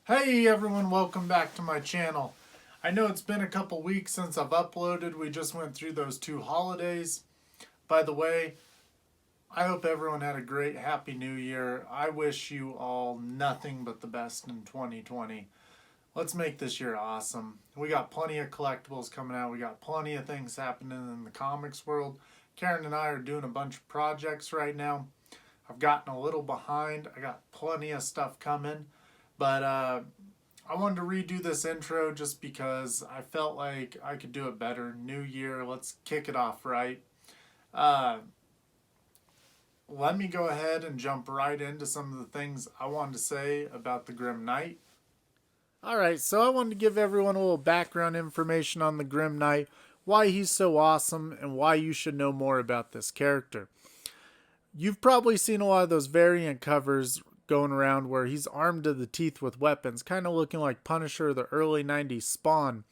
Hey everyone, welcome back to my channel. I know it's been a couple weeks since I've uploaded. We just went through those two holidays. By the way, I hope everyone had a great happy new year. I wish you all nothing but the best in 2020. Let's make this year awesome. We got plenty of collectibles coming out. We got plenty of things happening in the comics world. Karen and I are doing a bunch of projects right now. I've gotten a little behind. I got plenty of stuff coming. But I wanted to redo this intro just because I felt like I could do it better. New year, let's kick it off right. Uh, Let me go ahead and jump right into some of the things I wanted to say about the Grim Knight. Alright, so I wanted to give everyone a little background information on the Grim Knight, why he's so awesome, and why you should know more about this character. You've probably seen a lot of those variant covers going around where he's armed to the teeth with weapons, kind of looking like Punisher or the early 90s Spawn.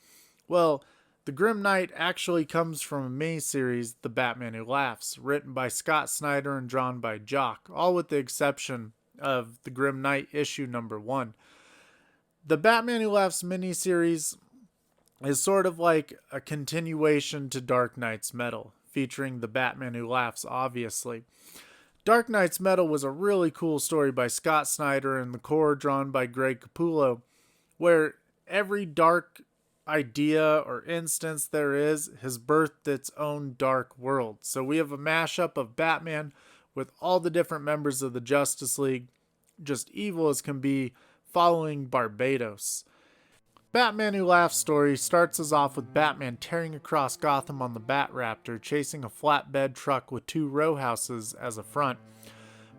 Well, the Grim Knight actually comes from a miniseries, The Batman Who Laughs, written by Scott Snyder and drawn by Jock, all with the exception of the Grim Knight issue number 1. The Batman Who Laughs miniseries is sort of like a continuation to Dark Knight's Metal, featuring the Batman Who Laughs, obviously. Dark Knight's Metal was a really cool story by Scott Snyder and the core drawn by Greg Capullo, where every dark idea or instance there is has birthed its own dark world. So we have a mashup of Batman with all the different members of the Justice League, just evil as can be, following Barbados. Batman Who Laughs story starts us off with Batman tearing across Gotham on the Bat-Raptor, chasing a flatbed truck with 2 row houses as a front.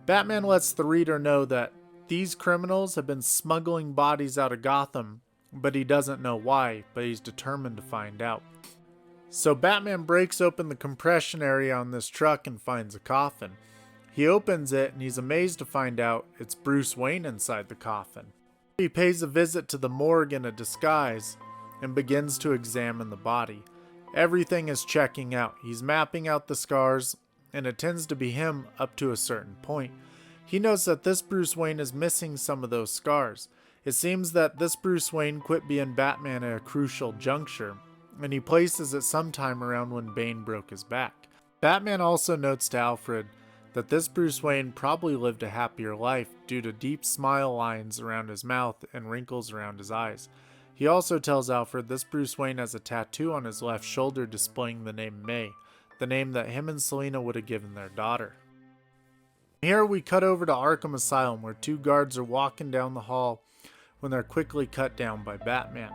Batman lets the reader know that these criminals have been smuggling bodies out of Gotham, but he doesn't know why, but he's determined to find out. So Batman breaks open the compression area on this truck and finds a coffin. He opens it and he's amazed to find out it's Bruce Wayne inside the coffin. He pays a visit to the morgue in a disguise and begins to examine the body. Everything is checking out. He's mapping out the scars, and it tends to be him up to a certain point. He knows that this Bruce Wayne is missing some of those scars. It seems that this Bruce Wayne quit being Batman at a crucial juncture, and he places it sometime around when Bane broke his back. Batman also notes to Alfred that this Bruce Wayne probably lived a happier life due to deep smile lines around his mouth and wrinkles around his eyes. He also tells Alfred this Bruce Wayne has a tattoo on his left shoulder displaying the name May, the name that him and Selina would have given their daughter. Here we cut over to Arkham Asylum, where 2 guards are walking down the hall when they're quickly cut down by Batman.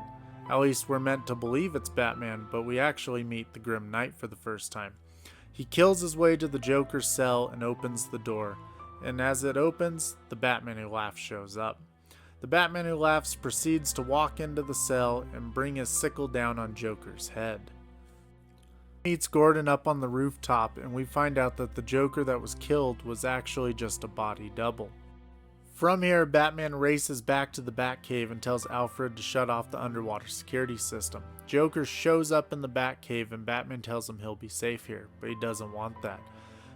At least we're meant to believe it's Batman, but we actually meet the Grim Knight for the first time. He kills his way to the Joker's cell and opens the door, and as it opens, the Batman Who Laughs shows up. The Batman Who Laughs proceeds to walk into the cell and bring his sickle down on Joker's head. He meets Gordon up on the rooftop, and we find out that the Joker that was killed was actually just a body double. From here, Batman races back to the Batcave and tells Alfred to shut off the underwater security system. Joker shows up in the Batcave and Batman tells him he'll be safe here, but he doesn't want that.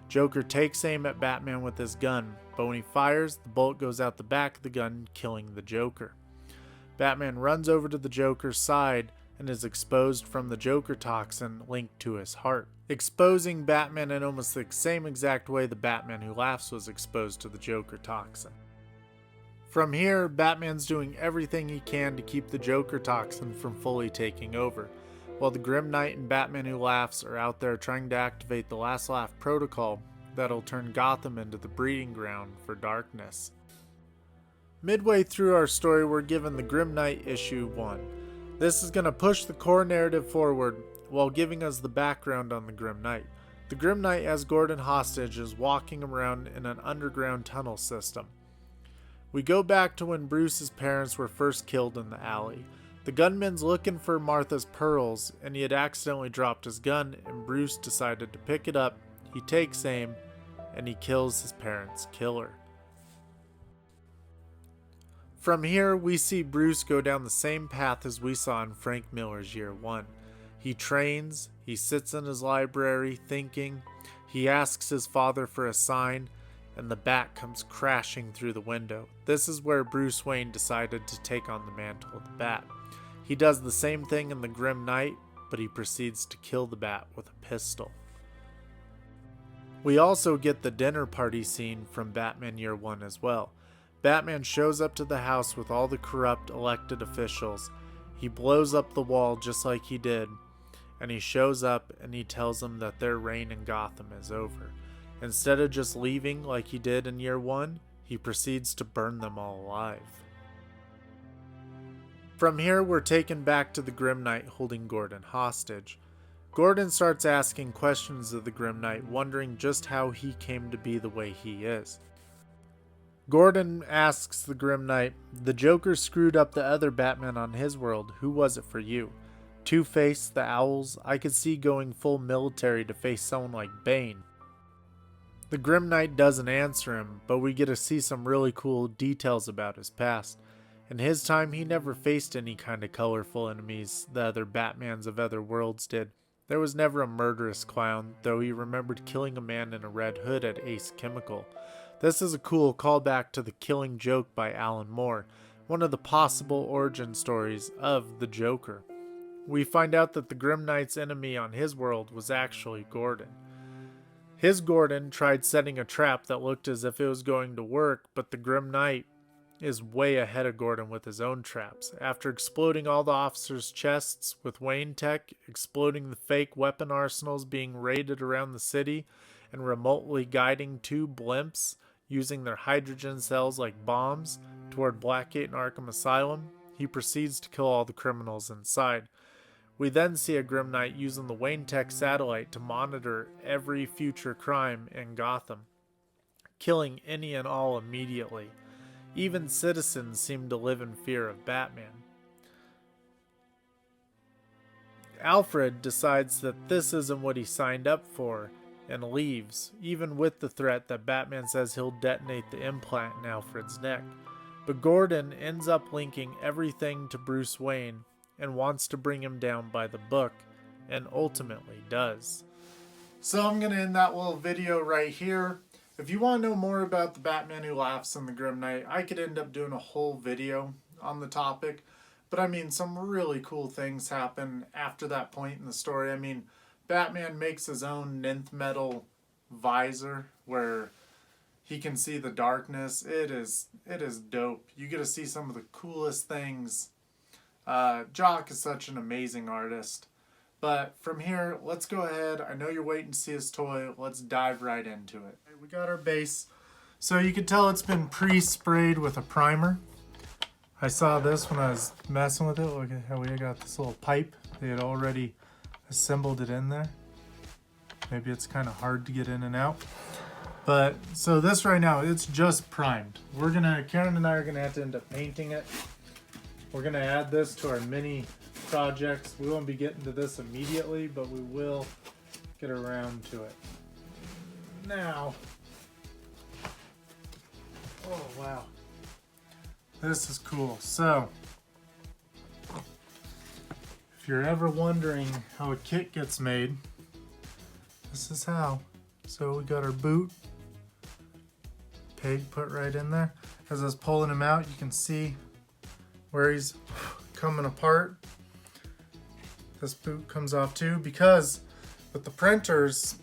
Joker takes aim at Batman with his gun, but when he fires, the bolt goes out the back of the gun, killing the Joker. Batman runs over to the Joker's side and is exposed from the Joker toxin linked to his heart, exposing Batman in almost the same exact way the Batman Who Laughs was exposed to the Joker toxin. From here, Batman's doing everything he can to keep the Joker toxin from fully taking over, while the Grim Knight and Batman Who Laughs are out there trying to activate the Last Laugh protocol that'll turn Gotham into the breeding ground for darkness. Midway through our story, we're given the Grim Knight issue 1. This is going to push the core narrative forward while giving us the background on the Grim Knight. The Grim Knight has Gordon hostage is walking around in an underground tunnel system. We go back to when Bruce's parents were first killed in the alley. The gunman's looking for Martha's pearls, and he had accidentally dropped his gun, and Bruce decided to pick it up. He takes aim, and he kills his parents' killer. From here, we see Bruce go down the same path as we saw in Frank Miller's Year 1. He trains, he sits in his library thinking, he asks his father for a sign, and the bat comes crashing through the window. This is where Bruce Wayne decided to take on the mantle of the bat. He does the same thing in the Grim Knight, but he proceeds to kill the bat with a pistol. We also get the dinner party scene from Batman Year One as well. Batman shows up to the house with all the corrupt elected officials. He blows up the wall just like he did, and he shows up and he tells them that their reign in Gotham is over. Instead of just leaving like he did in Year One, he proceeds to burn them all alive. From here, we're taken back to the Grim Knight holding Gordon hostage. Gordon starts asking questions of the Grim Knight, wondering just how he came to be the way he is. Gordon asks the Grim Knight, "The Joker screwed up the other Batman on his world. Who was it for you? Two-Face, the Owls? I could see going full military to face someone like Bane." The Grim Knight doesn't answer him, but we get to see some really cool details about his past. In his time, he never faced any kind of colorful enemies the other Batmans of other worlds did. There was never a murderous clown, though he remembered killing a man in a red hood at Ace Chemical. This is a cool callback to The Killing Joke by Alan Moore, one of the possible origin stories of the Joker. We find out that the Grim Knight's enemy on his world was actually Gordon. His Gordon tried setting a trap that looked as if it was going to work, but the Grim Knight is way ahead of Gordon with his own traps. After exploding all the officers' chests with Wayne Tech, exploding the fake weapon arsenals being raided around the city, and remotely guiding two blimps using their hydrogen cells like bombs toward Blackgate and Arkham Asylum, he proceeds to kill all the criminals inside. We then see a Grim Knight using the Wayne Tech satellite to monitor every future crime in Gotham, killing any and all immediately. Even citizens seem to live in fear of Batman. Alfred decides that this isn't what he signed up for and leaves, even with the threat that Batman says he'll detonate the implant in Alfred's neck. But Gordon ends up linking everything to Bruce Wayne and wants to bring him down by the book, and ultimately does. So I'm going to end that little video right here. If you want to know more about the Batman Who Laughs and the Grim Knight, I could end up doing a whole video on the topic. But I mean, some really cool things happen after that point in the story. I mean, Batman makes his own nth metal visor where he can see the darkness. It is dope. You get to see some of the coolest things. Jock is such an amazing artist. But from here, let's go ahead. I know you're waiting to see his toy. Let's dive right into it. We got our base. So you can tell it's been pre-sprayed with a primer. I saw this when I was messing with it. Look at how we got this little pipe. They had already assembled it in there. Maybe it's kind of hard to get in and out. But so this right now, it's just primed. Karen and I are gonna have to end up painting it. We're gonna add this to our mini projects. We won't be getting to this immediately, but we will get around to it. Now, oh wow, this is cool. So, if you're ever wondering how a kit gets made, this is how. So we got our boot, peg put right in there. As I was pulling him out, you can see where he's coming apart. This boot comes off too, because with the printers,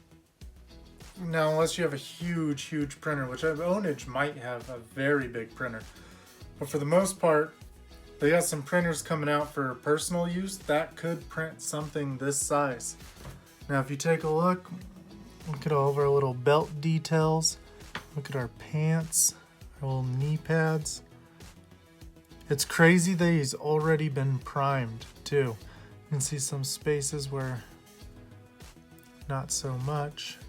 now unless you have a huge printer, which Onage might have a very big printer, but for the most part, they got some printers coming out for personal use that could print something this size. Now if you take a look at all of our little belt details, look at our pants, our little knee pads. It's crazy that he's already been primed too. You can see some spaces where not so much.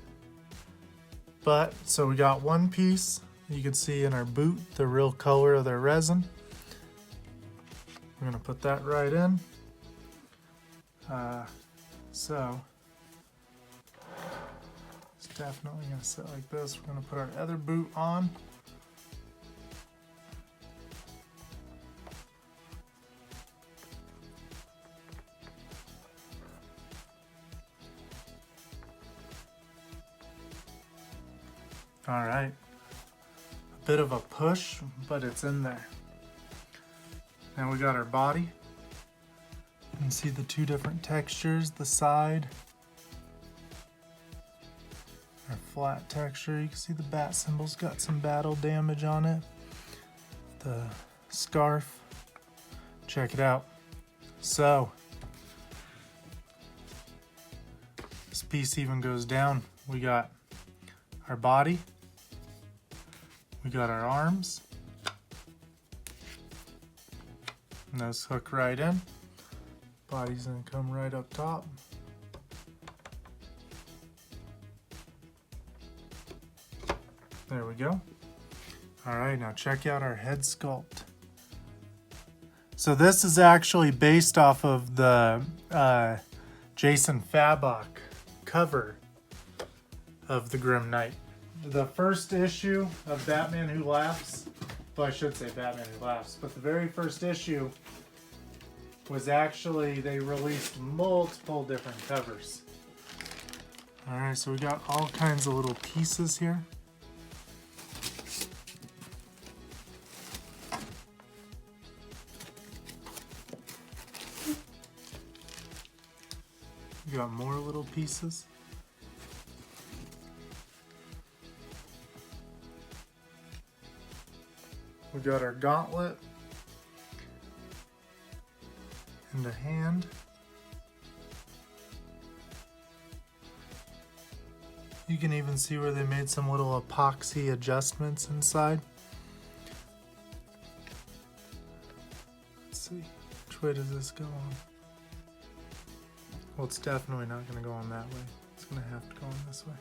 But, so we got one piece. You can see in our boot the real color of their resin. We're gonna put that right in. So, it's definitely gonna sit like this. We're gonna put our other boot on. All right, bit of a push, but it's in there. Now we got our body. You can see the two different textures, the side, our flat texture. You can see the bat symbol's got some battle damage on it. The scarf, check it out. So, this piece even goes down. We got our body, we got our arms, and those hook right in. Body's gonna come right up top. There we go. All right, now check out our head sculpt. So this is actually based off of the Jason Fabok cover of the Grim Knight. The first issue of Batman Who Laughs, well, I should say Batman Who Laughs, but the very first issue was actually, they released multiple different covers. All right, so we got all kinds of little pieces here. We got more little pieces. We got our gauntlet and a hand. You can even see where they made some little epoxy adjustments inside. Let's see, which way does this go on? Well, it's definitely not going to go on that way. It's going to have to go on this way.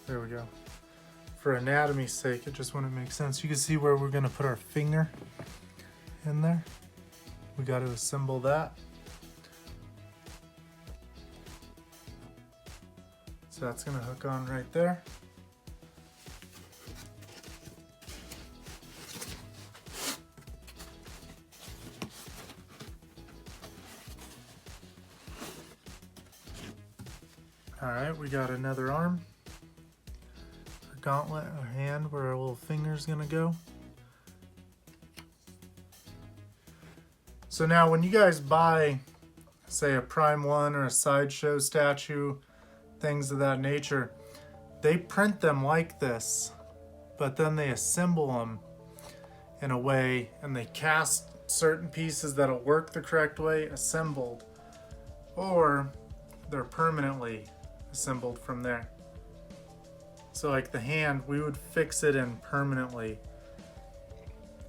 There we go. For anatomy's sake, it just wouldn't make sense. You can see where we're going to put our finger in there. We got to assemble that. So that's going to hook on right there. All right, we got another arm, a gauntlet, a hand where our little finger's gonna go. So now when you guys buy, say, a Prime 1 or a Sideshow statue, things of that nature, they print them like this, but then they assemble them in a way, and they cast certain pieces that'll work the correct way assembled, or they're permanently assembled from there. So like the hand, we would fix it in permanently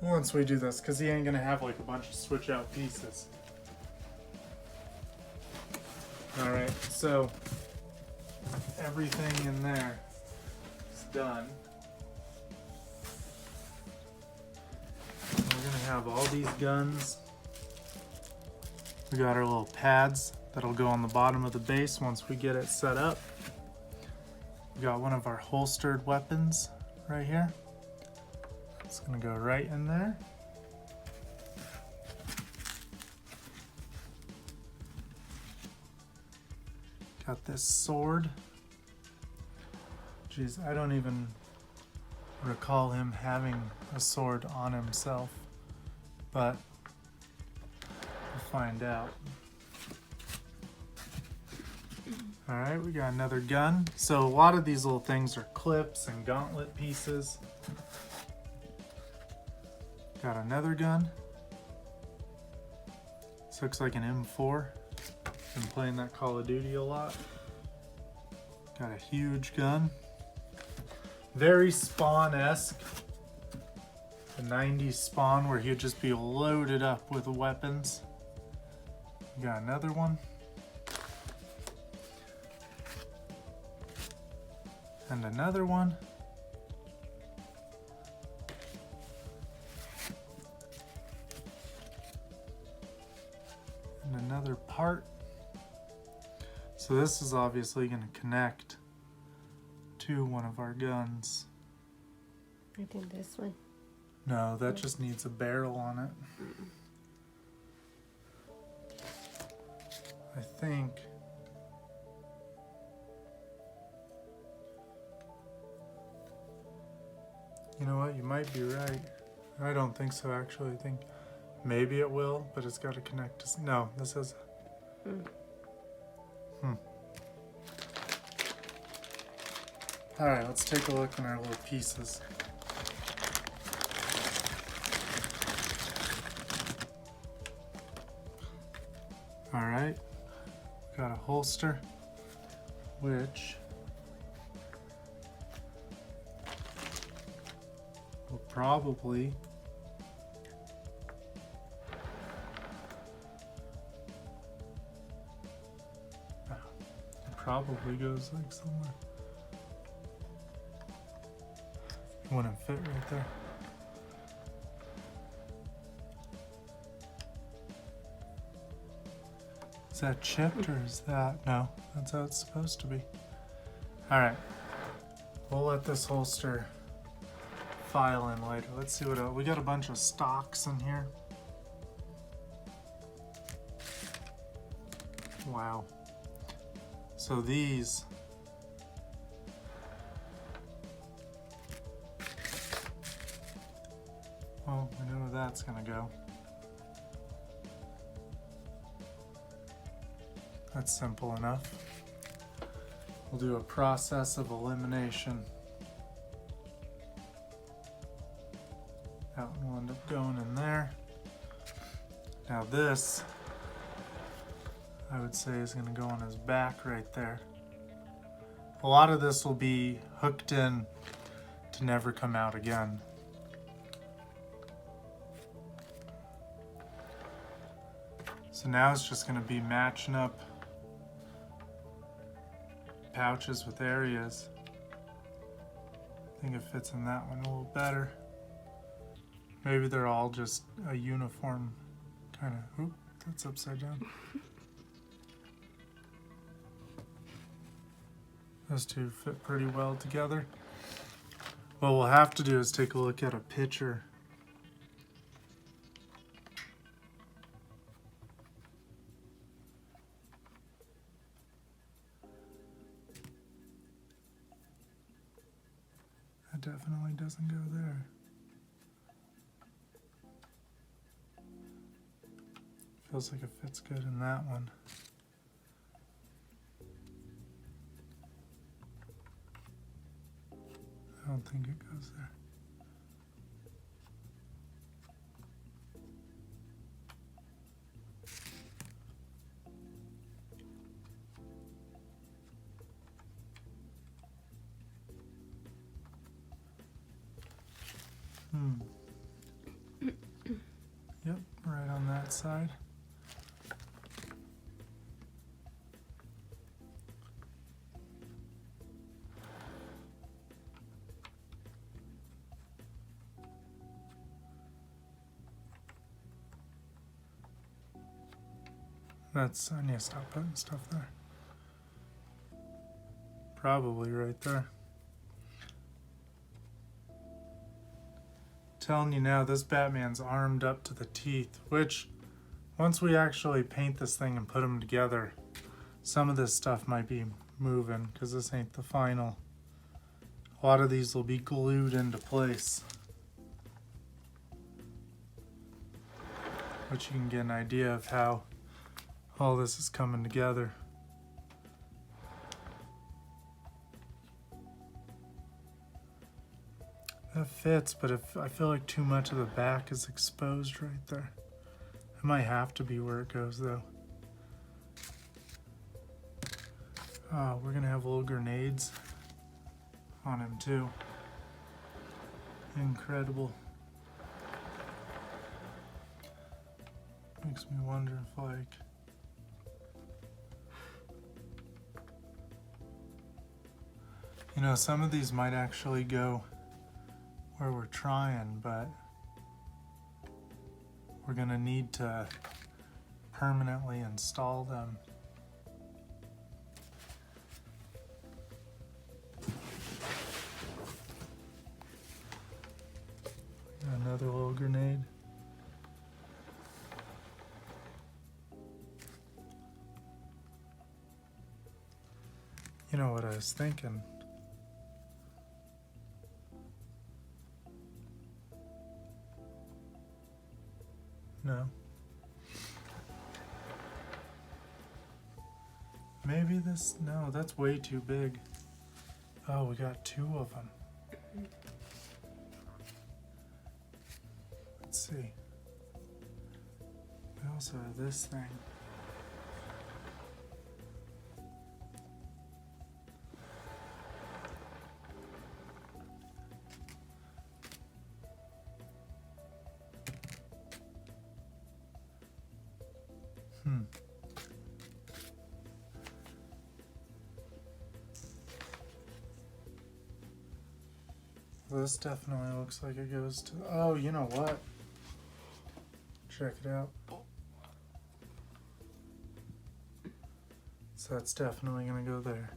once we do this, because he ain't gonna have like a bunch of switch out pieces. All right, so everything in there is done. We're gonna have all these guns. We got our little pads that'll go on the bottom of the base once we get it set up. We got one of our holstered weapons right here. It's gonna go right in there. Got this sword. Jeez, I don't even recall him having a sword on himself, but we'll find out. All right, we got another gun. So a lot of these little things are clips and gauntlet pieces. Got another gun. This looks like an M4. Been playing that Call of Duty a lot. Got a huge gun. Very Spawn-esque. The 90s Spawn where he'd just be loaded up with weapons. Got another one. And another one. And another part. So this is obviously going to connect to one of our guns. I think this one. No, that just needs a barrel on it. I think. You know what? might be right. I don't think so, actually. I think maybe it will, but it's got to connect to... No, this is... Alright, let's take a look in our little pieces. Alright, got a holster, which will probably goes like somewhere. It wouldn't fit right there. Is that chipped or is that? No, that's how it's supposed to be. All right, we'll let this holster file in later. Let's see what else. We got a bunch of stocks in here. Wow. So these well, I know where that's gonna go. That's simple enough. We'll do a process of elimination. That one will end up going in there. Now this, I would say, is going to go on his back right there. A lot of this will be hooked in to never come out again. So now it's just going to be matching up pouches with areas. I think it fits in that one a little better. Maybe they're all just a uniform kind of... Oop, that's upside down. Those two fit pretty well together. What we'll have to do is take a look at a picture. That definitely doesn't go there. Feels like it fits good in that one. I don't think it goes there. Yep, right on that side. That's, I need to stop putting stuff there. Probably right there. Telling you now, this Batman's armed up to the teeth, which once we actually paint this thing and put them together, some of this stuff might be moving because this ain't the final. A lot of these will be glued into place, but you can get an idea of how all this is coming together. That fits, but if I feel like too much of the back is exposed right there. It might have to be where it goes though. Oh, we're gonna have little grenades on him too. Incredible. Makes me wonder if like you know, some of these might actually go where we're trying, but we're gonna need to permanently install them. Another little grenade. You know what I was thinking? No. Maybe this, no, that's way too big. Oh, we got two of them. Let's see. We also have this thing. This definitely looks like it goes to, oh, you know what? Check it out. So that's definitely gonna go there.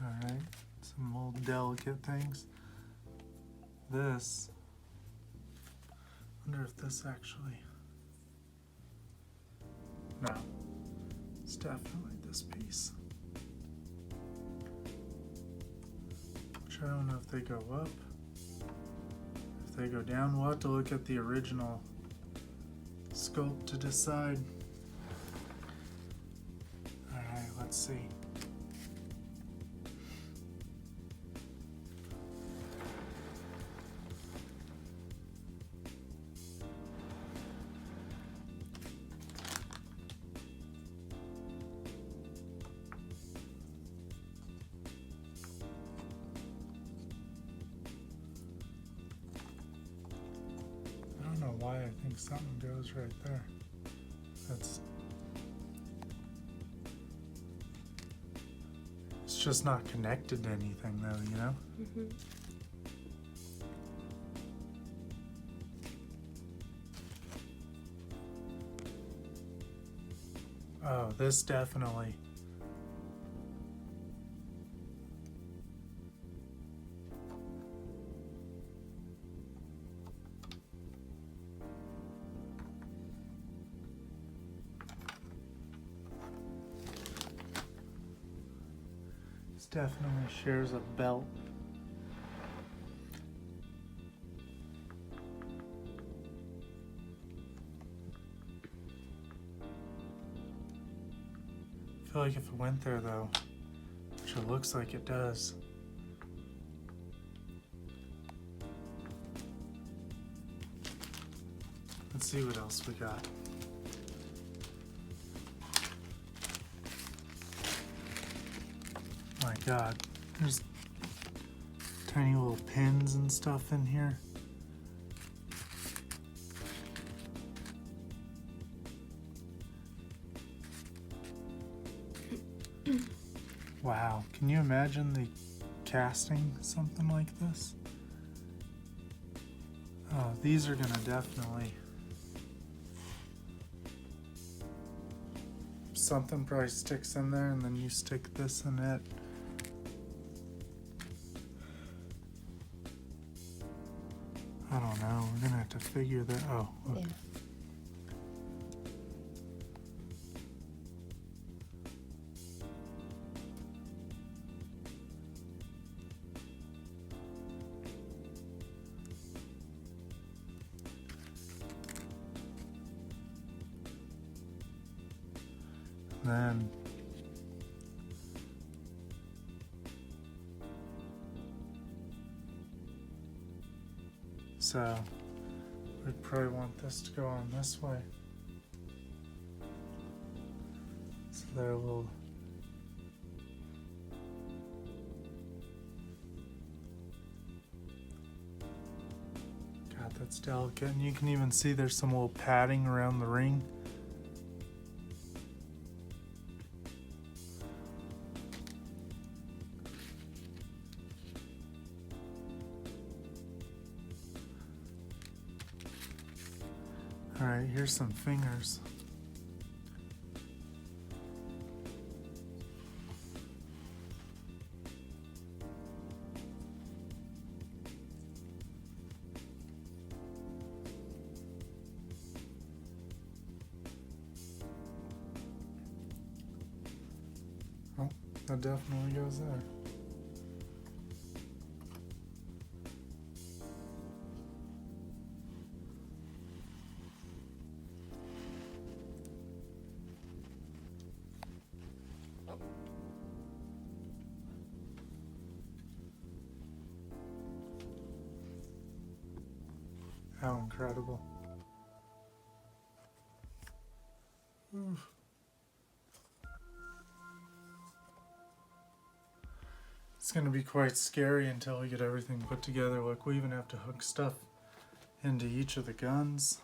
Alright, some old delicate things. This, I wonder if this actually, no, it's definitely this piece. Which I don't know if they go up, if they go down. We'll have to look at the original sculpt to decide. Alright, let's see. I don't know why I think something goes right there. It's just not connected to anything though, you know? Mm-hmm. Oh, this definitely. This definitely shares a belt. I feel like if it went there though, which it looks like it does. Let's see what else we got. My God, there's tiny little pins and stuff in here. Wow, can you imagine the casting something like this? Oh, these are gonna definitely, something probably sticks in there and then you stick this in it. I don't know, we're gonna have to figure that, oh, look. Yeah. Then so we'd probably want this to go on this way. So they're a little, God, that's delicate. And you can even see there's some little padding around the ring. All right, here's some fingers. That definitely goes there. How incredible. Oof. It's going to be quite scary until we get everything put together. Look, we even have to hook stuff into each of the guns.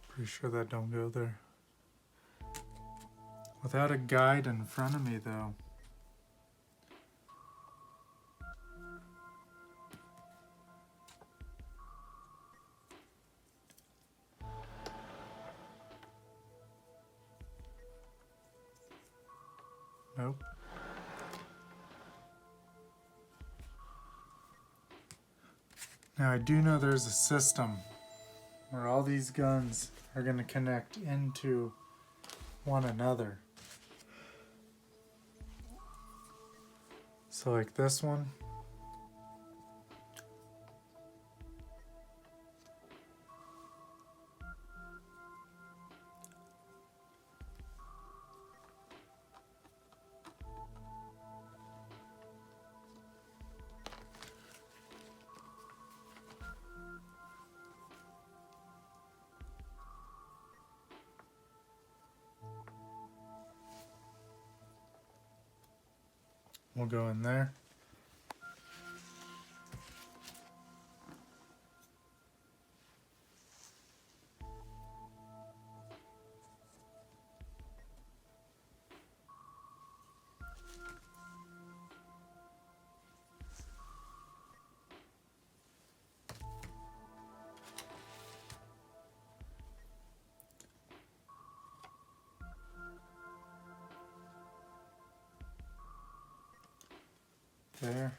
Pretty sure that don't go there. Without a guide in front of me, though. Nope. Now I do know there's a system where all these guns are going to connect into one another. So like this one. We'll go in there. There.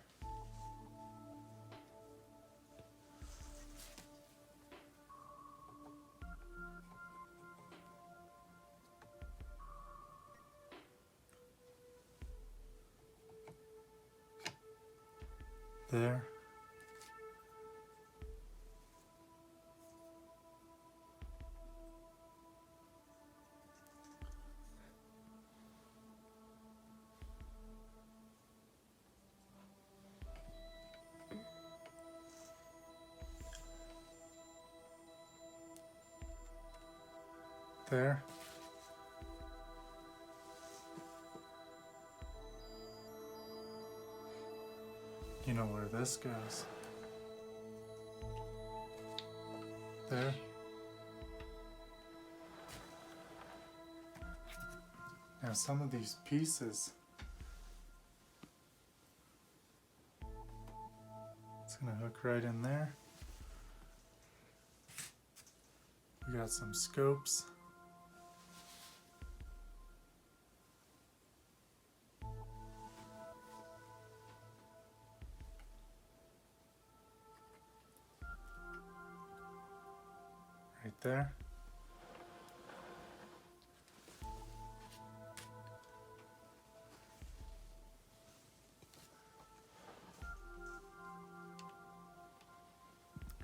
There. There. You know where this goes. There. Now some of these pieces, it's gonna hook right in there. We got some scopes. Right there.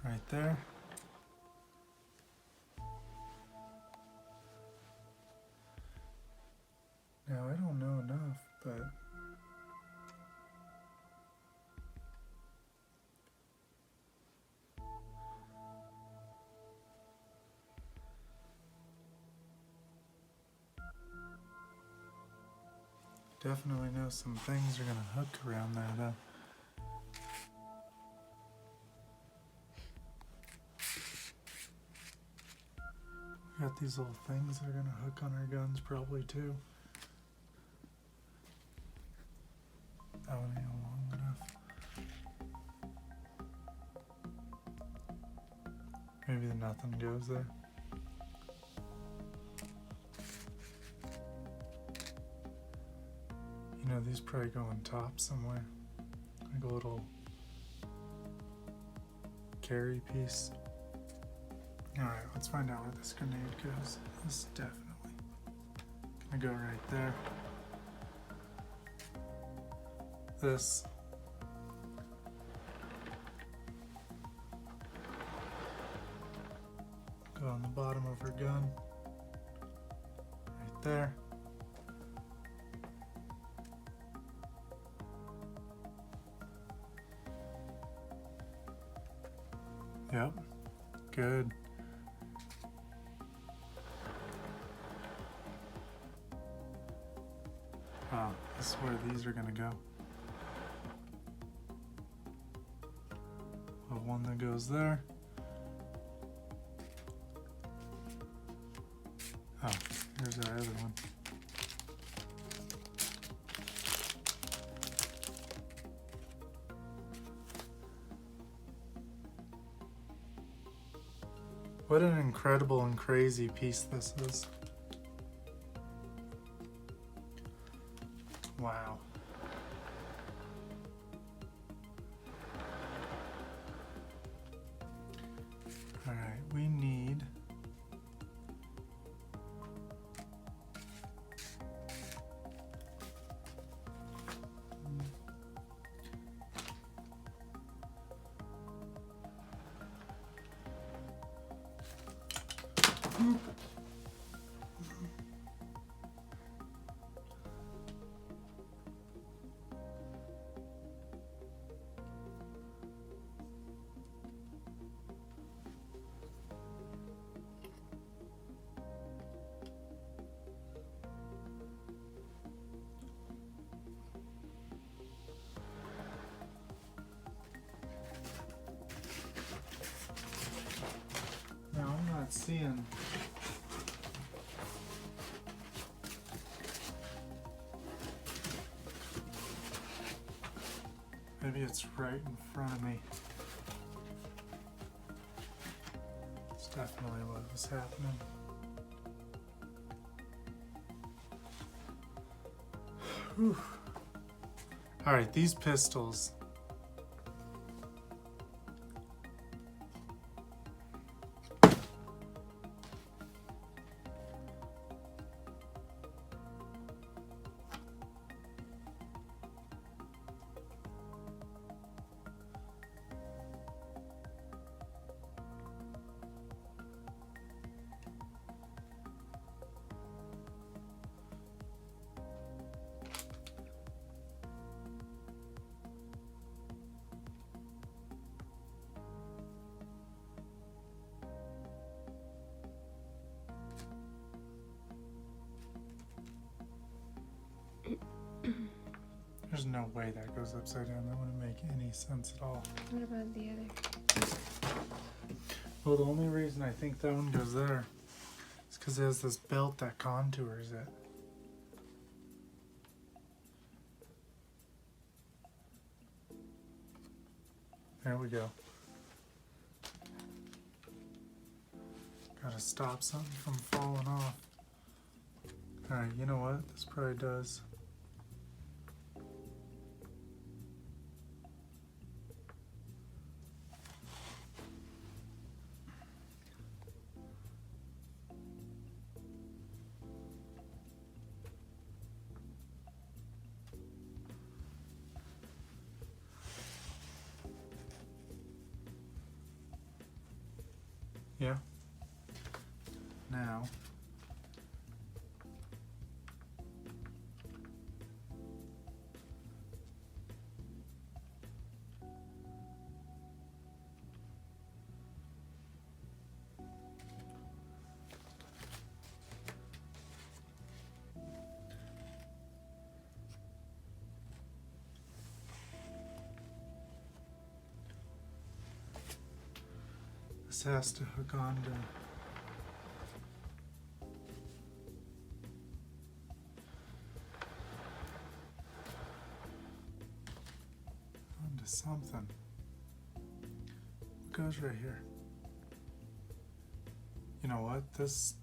Right there. Now I don't know enough, but definitely know some things are gonna hook around there though. We got these little things that are gonna hook on our guns probably too. That one ain't long enough. Maybe the nothing goes there. know, these probably go on top somewhere. Like a little carry piece. Alright, let's find out where this grenade goes. This is definitely gonna go right there. This. Go on the bottom of her gun. Right there. Yep. Good. Oh, this is where these are gonna go. Well, one that goes there. Oh, here's our other one. What an incredible and crazy piece this is. Wow. All right, we need seeing. Maybe it's right in front of me. It's definitely what was happening. Whew. All right, these pistols. There's no way that goes upside down. That wouldn't make any sense at all. What about the other? Well, the only reason I think that one goes there is because it has this belt that contours it. There we go. Gotta stop something from falling off. Alright, you know what? This probably does. Yeah. Now, this has to hook onto something. What goes right here? You know what? This.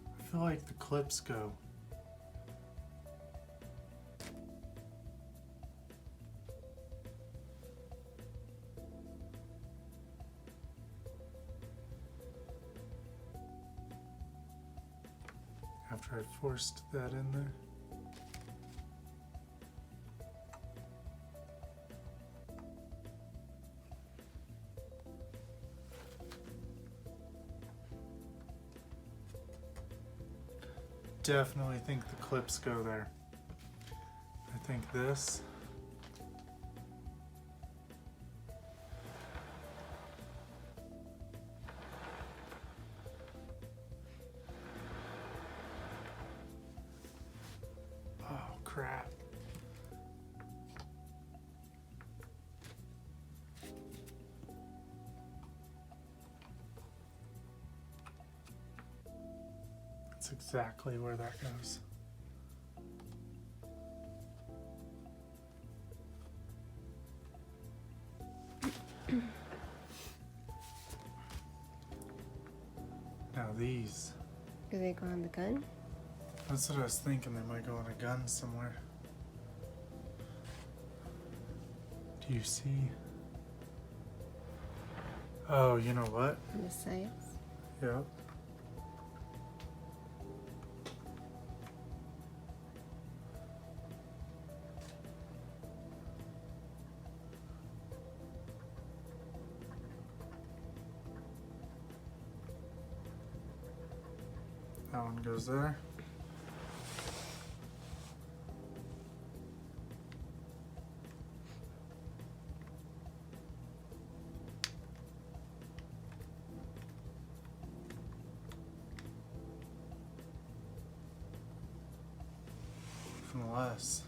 I feel like the clips go? After I forced that in there. Definitely think the clips go there. I think this. Oh, crap. That's exactly where that goes. Now these. Do they go on the gun? That's what I was thinking. They might go on a gun somewhere. Do you see? Oh, you know what? On the sides? Yep. That one goes there. Unless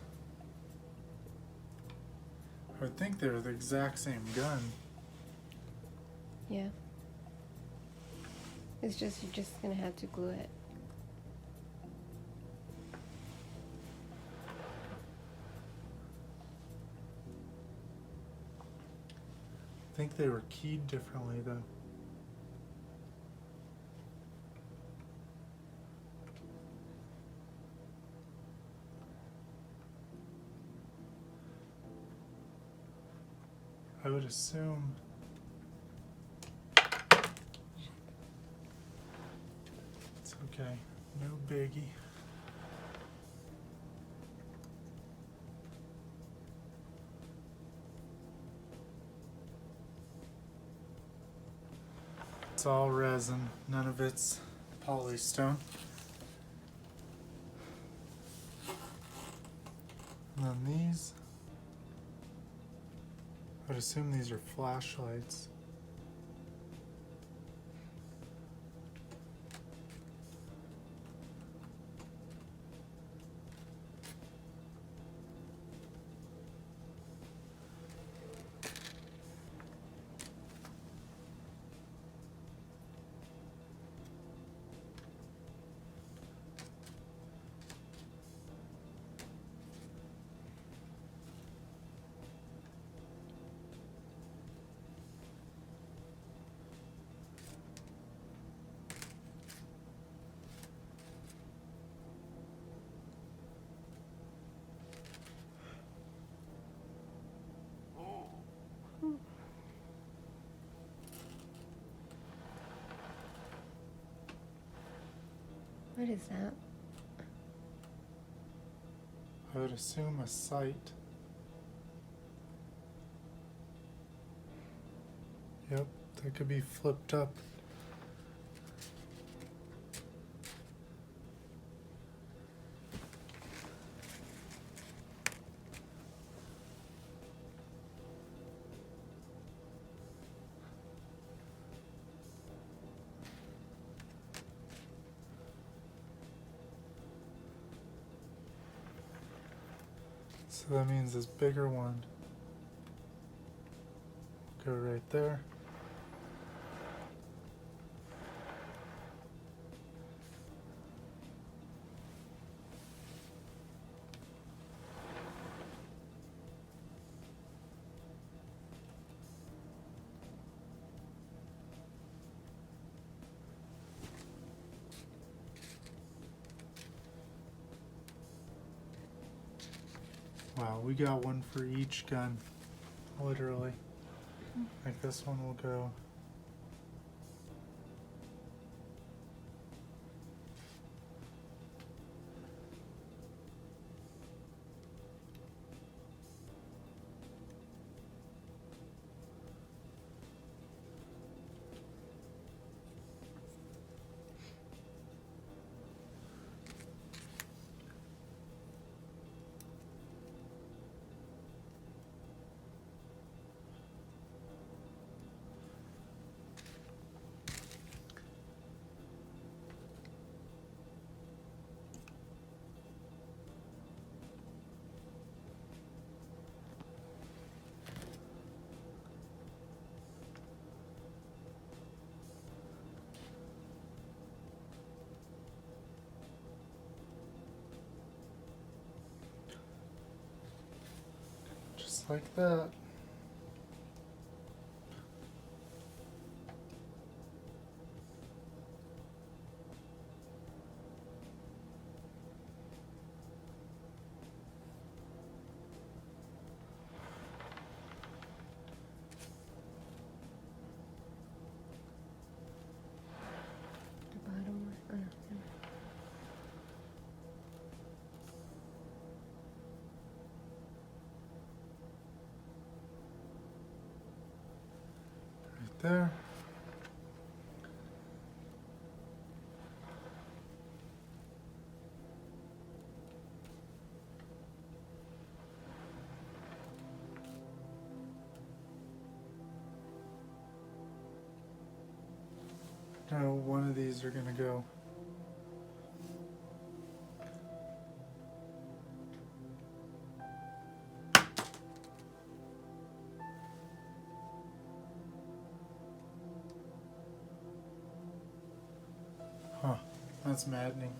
I would think they're the exact same gun. Yeah. It's just, you're just gonna have to glue it. I think they were keyed differently though. I would assume it's okay, no biggie. It's all resin, none of it's polystone. And then these, I'd assume these are flashlights. What is that? I would assume a sight. Yep, that could be flipped up. So that means this bigger one will go right there. Wow, we got one for each gun. Literally. Like this one will go. Just like that. The bottom one. Oh, no, never mind. Right there. Now one of these are gonna go. Huh, that's maddening.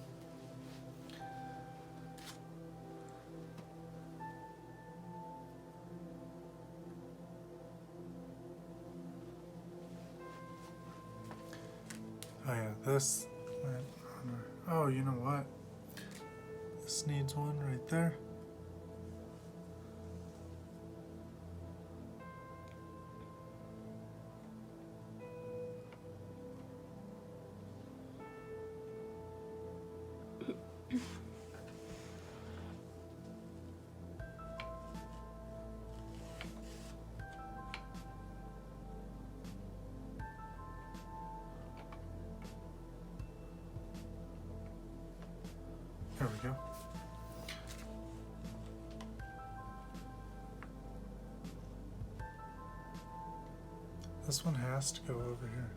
Oh yeah, this. Oh, you know what? This needs one right there. There we go. This one has to go over here.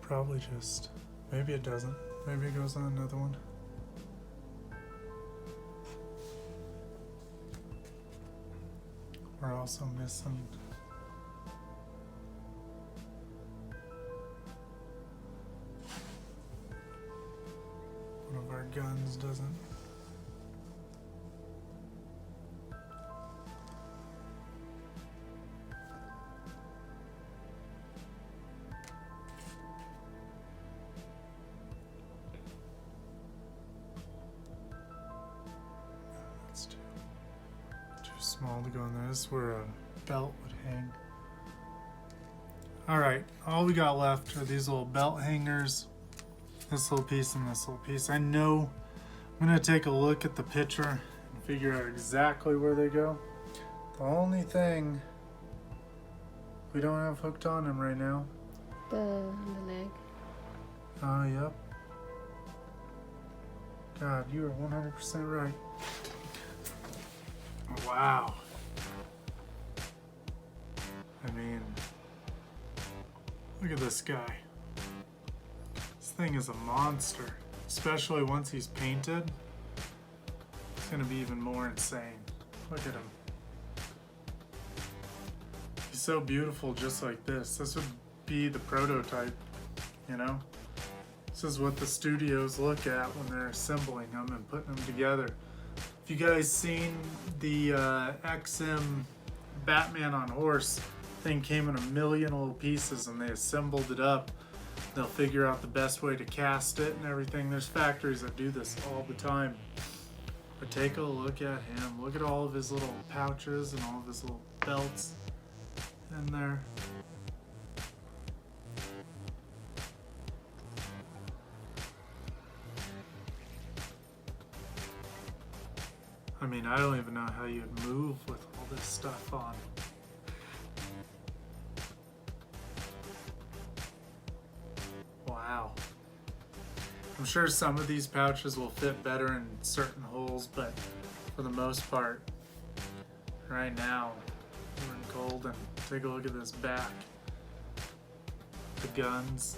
Probably just. Maybe it doesn't. Maybe it goes on another one. We're also missing. One of our guns doesn't. That's too small to go in there. This is where a belt would hang. Alright, all we got left are these little belt hangers. This little piece and this little piece. I know I'm going to take a look at the picture and figure out exactly where they go. The only thing we don't have hooked on them right now. The leg. Oh, yep. God, you are 100% right. Wow. I mean, look at this guy. This thing is a monster, especially once he's painted. It's gonna be even more insane. Look at him. He's so beautiful just like this. This would be the prototype, you know? This is what the studios look at when they're assembling them and putting them together. If you guys seen the XM Batman on horse, thing came in a million little pieces and they assembled it up. They'll figure out the best way to cast it and everything. There's factories that do this all the time. But take a look at him. Look at all of his little pouches and all of his little belts in there. I mean, I don't even know how you'd move with all this stuff on. Wow. I'm sure some of these pouches will fit better in certain holes, but for the most part, right now, we're in cold, and take a look at this back. The guns.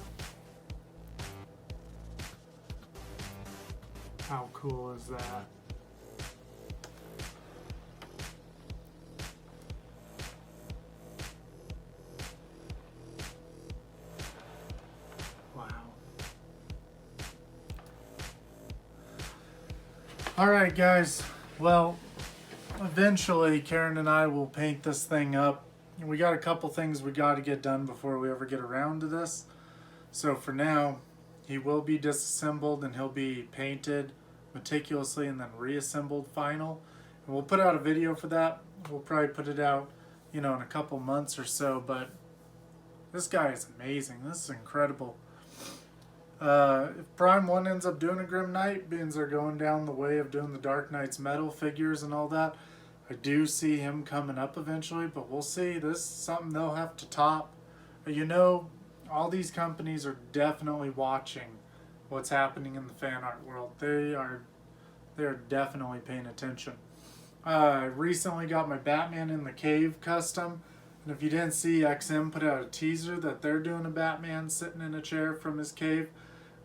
How cool is that? Alright guys, well, eventually Karen and I will paint this thing up. We got a couple things we got to get done before we ever get around to this. So for now, he will be disassembled and he'll be painted meticulously and then reassembled final. And we'll put out a video for that. We'll probably put it out, in a couple months or so, but this guy is amazing. This is incredible. If Prime 1 ends up doing a Grim Knight, being they're going down the way of doing the Dark Knight's metal figures and all that, I do see him coming up eventually, but we'll see. This is something they'll have to top. All these companies are definitely watching what's happening in the fan art world. They are definitely paying attention. I recently got my Batman in the Cave custom, and if you didn't see, XM put out a teaser that they're doing a Batman sitting in a chair from his cave.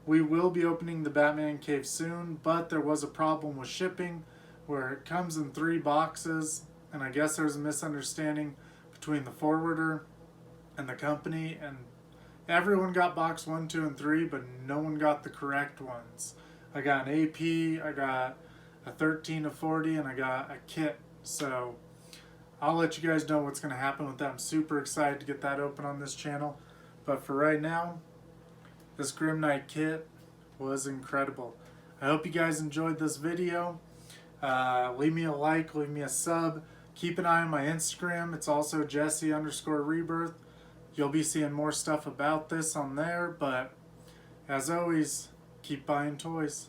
We will be opening the Batman cave soon, but there was a problem with shipping where it comes in 3 boxes, and I guess there's a misunderstanding between the forwarder and the company, and everyone got box 1, 2, and 3, but no one got the correct ones. I got an AP, I got a 13 to 40, and I got a kit, so I'll let you guys know what's going to happen with that. I'm super excited to get that open on this channel, but for right now, this Grim Knight kit was incredible. I hope you guys enjoyed this video. Leave me a like, leave me a sub. Keep an eye on my Instagram. It's also Jesse_Rebirth. You'll be seeing more stuff about this on there, but as always, keep buying toys.